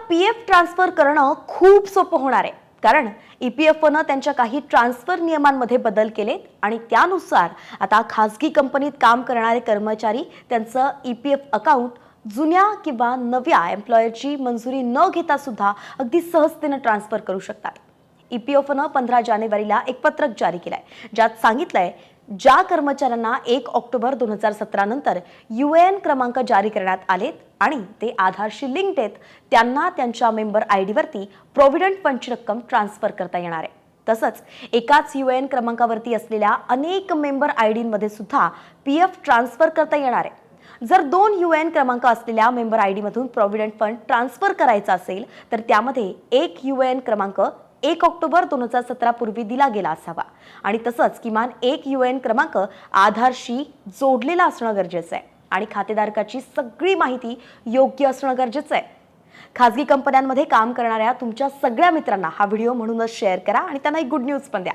PF transfer करणं खूप सोपं होणार आहे, कारण ईपीएफओनं त्यांच्या काही ट्रान्सफर नियमांमध्ये बदल केले आणि त्यानुसार आता खासगी कंपनीत काम करणारे कर्मचारी त्यांचं ईपीएफ अकाउंट जुन्या किंवा नव्या एम्प्लॉयरची मंजुरी न घेता सुद्धा अगदी सहजतेनं ट्रान्सफर करू शकतात. ईपीएफओनं 15 जानेवारीला एक पत्रक जारी केलंय, ज्यात सांगितलंय ज्या कर्मचाऱ्यांना 1 ऑक्टोबर 2017 नंतर यूएएन क्रमांक जारी करण्यात आलेत आणि ते आधारशी लिंक्ड आहेत, त्यांना त्यांच्या मेंबर आयडी वरती प्रॉव्हिडंट फंडची रक्कम ट्रान्सफर करता येणार आहे. तसंच एकाच यूएएन क्रमांकावरती असलेल्या अनेक मेंबर आयडींमध्ये सुद्धा पीएफ ट्रान्सफर करता येणार आहे. जर 2 यूएएन क्रमांक असलेल्या मेंबर आयडी मधून प्रॉव्हिडंट फंड ट्रान्सफर करायचा असेल तर त्यामध्ये एक यूएएन क्रमांक 1 ऑक्टोबर 2017 पूर्वी दिला गेला असावा आणि तसंच किमान एक यूएएन क्रमांक आधारशी जोडलेला असणं गरजेचं आहे आणि खातेदारकाची सगळी माहिती योग्य असणं गरजेचं आहे. खासगी कंपन्यांमध्ये काम करणाऱ्या तुमच्या सगळ्या मित्रांना हा व्हिडिओ म्हणूनच शेअर करा आणि त्यांना एक गुड न्यूज पण द्या.